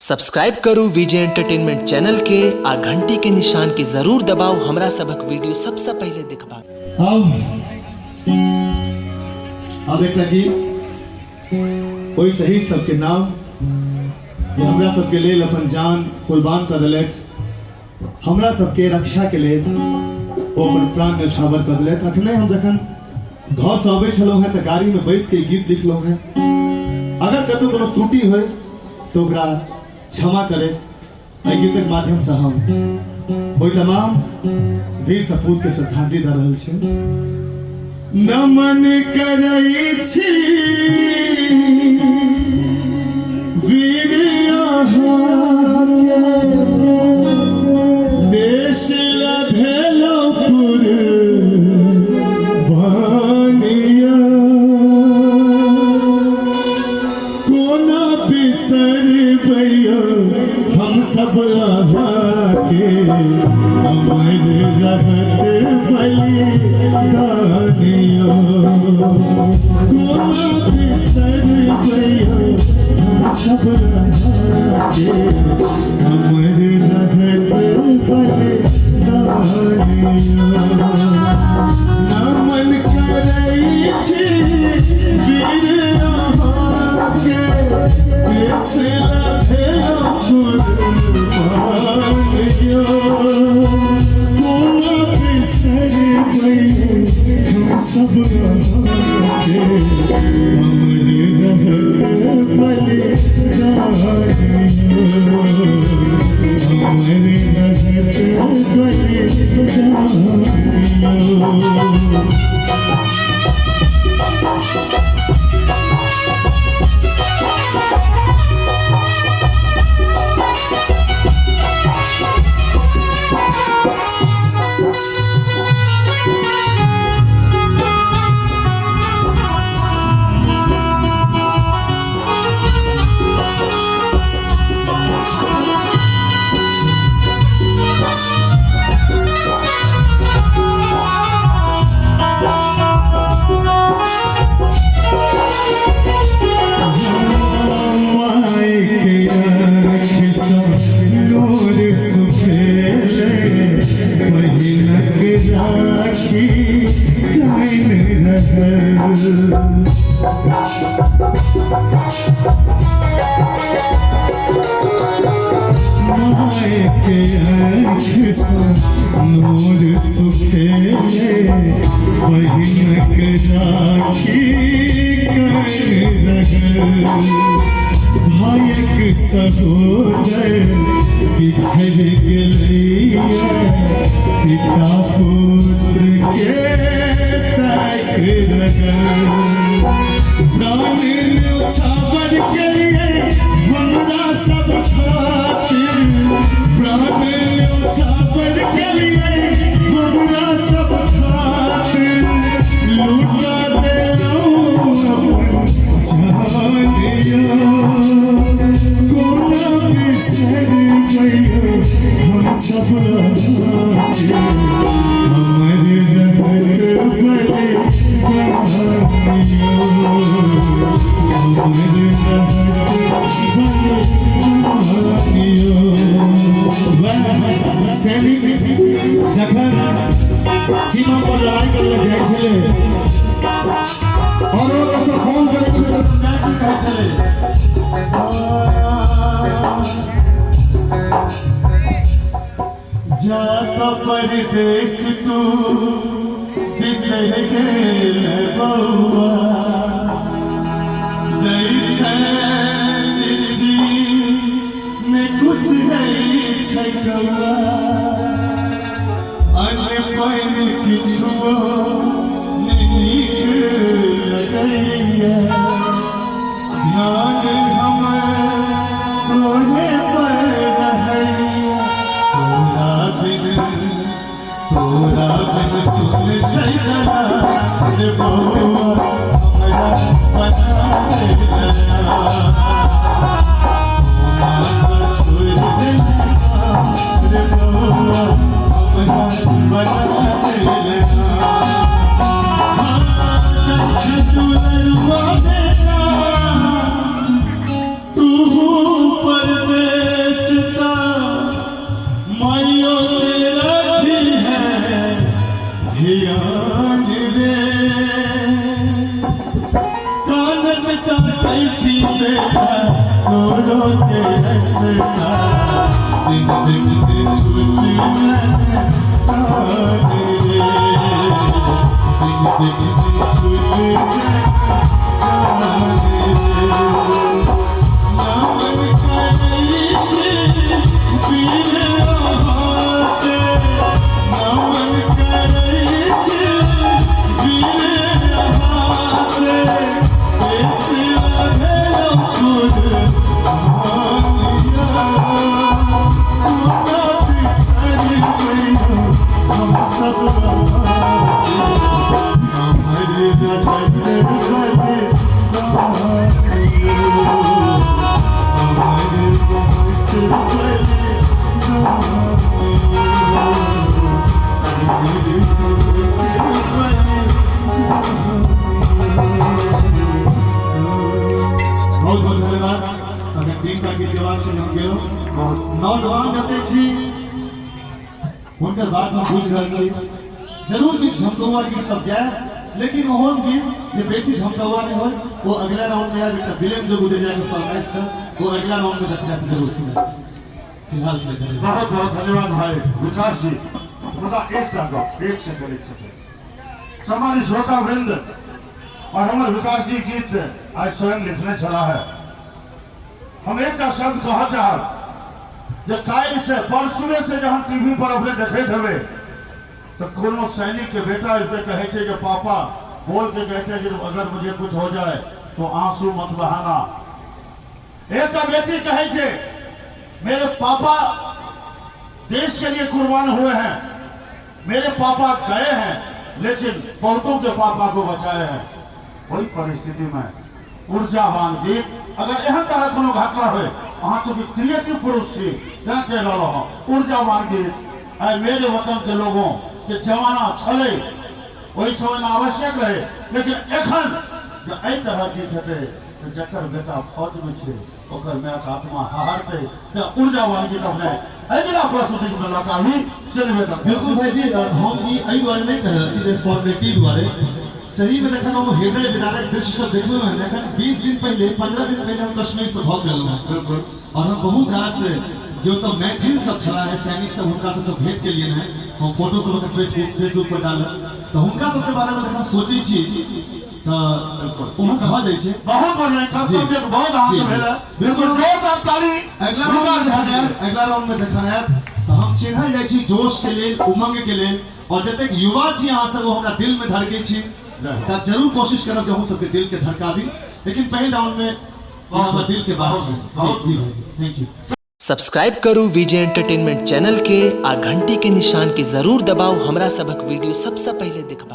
Subscribe करू विजय entertainment channel के आ घंटी के निशान के जरूर दबाओ हमरा सबक वीडियो सबसे पहले देखबा। अब एक गीत ओहि शहीद सबके नाम जे हमरा सबके लेल अपन जान कुर्बान कर देलथि, हमरा सबके रक्षा के लेल ओ अपन प्राण न्यौछावर कर देलथि। अखने हम जखन घर से अबै छलहुँ हैं तो गाड़ी में बैस के गीत लिखलहुँ हैं। अगर कतौ कोनो त्रुटि होय तो ओकरा क्षमा करे। एहि गीतक माध्यम से हम ओहि तमाम वीर सपूत के श्रद्धांजलि दऽ रहल छी। नमन करै छी वीर अहाँके, देश ला भेलौ कुर्बानिया, कोना बिसरबै हम सब अहाँके, अमर रहत बलिदानिया, कोना बिसरबै हम सब अहाँके, अमर रहत बलिदानिया। नमन करै छी वीर अहाँके, देश ला भेलौ कुर्बानिया, कोना बिसरबै हम सब अहाँके, अमर रहत बलिदानिया, अमर रहत बलिदानिया। नूर सुखेले बहिनक राखी कर रहल, भायक सहोदर बिछड़ गेलैया, पिता पुत्र के ताक रहल, प्राण न्यौछावर केलिए हमरा सब खातिर, प्राण न्यौछावर केलिए हमरा सब खातिर, लूटा देलौं अपन जानिया, कोना बिसरबै हम सब अहाँके, अमर रहत बलिदानिया, अमर रहत बलिदानिया। सैनिक जखन सीमा पर लड़ाई करले जाइ छलै और ओकरा से फोन करै छलै तऽ मैं की कहै छलै, जात परदेश तू बिसर गेल बउआ, दै छै चिट्ठी ने कुछ जाइ छै कौआ, अन्न पानि किछुओ ने नीक लगैया, ध्यान हमर तोरे पर रहैया, तोरा बिन सुन छै गला रे बउआ, हमरा बना लेला, छोड़ देला रे बउआ, हमरा बना लेला, जाइ तू नरुआ बेटा, तू परदेश के रसता दिन दिन दिन छूट जाने ताने रे दिन दिन दिन छूट जाने ताने रे नामन करे छे पीर हाथे नामन करे छे पीर हाथे ऐसे भेलो खुद आनिया मुदा बिसरी गयो हम सब हमारे रतन भले हमारे बहुत बहुत धन्यवाद। अगर टीम का गीत जवाब से हम गेलो नौजवान जते छी हुनकर बात हम बुझ रहल छी जरूर किछु झमकौआ गीत सब गाय लेकिन ओहन गीत जे बेसी झमकौआ नहीं हो वो अगला राउंड में यार बेटा दिलेम जो गुजर जाएगा फरमाइश से वो अगला राउंड में देखना जरूर सुने फिलहाल के लिए बहुत बहुत धन्यवाद भाई विकास जी। मुदा एक सेकंड सामान्य श्रोता वृंद और हमारे विकास जी गीत आज स्वयं लिखने चला है। हम एक शब्द कहा चाह जो काल से परसुए से जब हम टीवी पर अपने देखे थे तो कोनो सैनिक के बेटा इसे कहे थे जो पापा बोल के कहते कि अगर मुझे कुछ हो जाए तो आंसू मत बहाना। एक बेटी कहे थे मेरे पापा देश के लिए कुर्बान हुए हैं, मेरे पापा गए हैं लेकिन बहुतों के पापा को बचाए हैं। वही परिस्थिति में ऊर्जावान गीत अगर यह तरह कोनो घटना हो अहाँ चूंकि क्रिएटिव पुरुष छी क्या कह रहा हूँ ऊर्जावान गीत आए मेरे वतन के लोगों के जमाना छले वही समय में आवश्यक रहे लेकिन एखन एहि तरह गीत हेतै जकर बेटा फौज में छे ओकर माय के आत्मा हारते तो ऊर्जावान गीत अपने अगला प्रस्तुति में लगावी चलबे तक। बिल्कुल भाई जी हम ई एहि दुआरे नहीं कह रहल छी जे फॉर्मेलिटी दुआरे सही में देखन हम हृदय विदारक दृश्य सब देखलहुँ हैं। देखन 20 दिन पहले 15 दिन पहले हम कश्मीर से भऽ गेलहुँ हैं बिल्कुल और हम बहुत रास जो तो मैथिल सब छला है सैनिक सब हुनका सब भेंट के लिए हैं हम फोटो सब फेसबुक पर डालल तो हुनका सब के बारे में देखन सोची छी तो ओहो कहा जाय छै बहुत बढ़िया कर्तव्य बहुत हाथ भेल बिल्कुल जोरदार ताली। अगला राउंड में देखन है तो हम चिन्हल जाय छी जोश के लेल उमंग के लेल और जतेक युवा छी अहाँ सब वो हमरा दिल में धड़के छी तो जरूर कोशिश करब जे हम सबके दिल के धड़काबी लेकिन पहले राउंड में हमरा दिल के बात थैंक यू। सब्सक्राइब करू विजय एंटरटेनमेंट चैनल के आ घंटी के निशान के जरूर दबाओ हमरा सबक वीडियो सबसे पहले देखबा।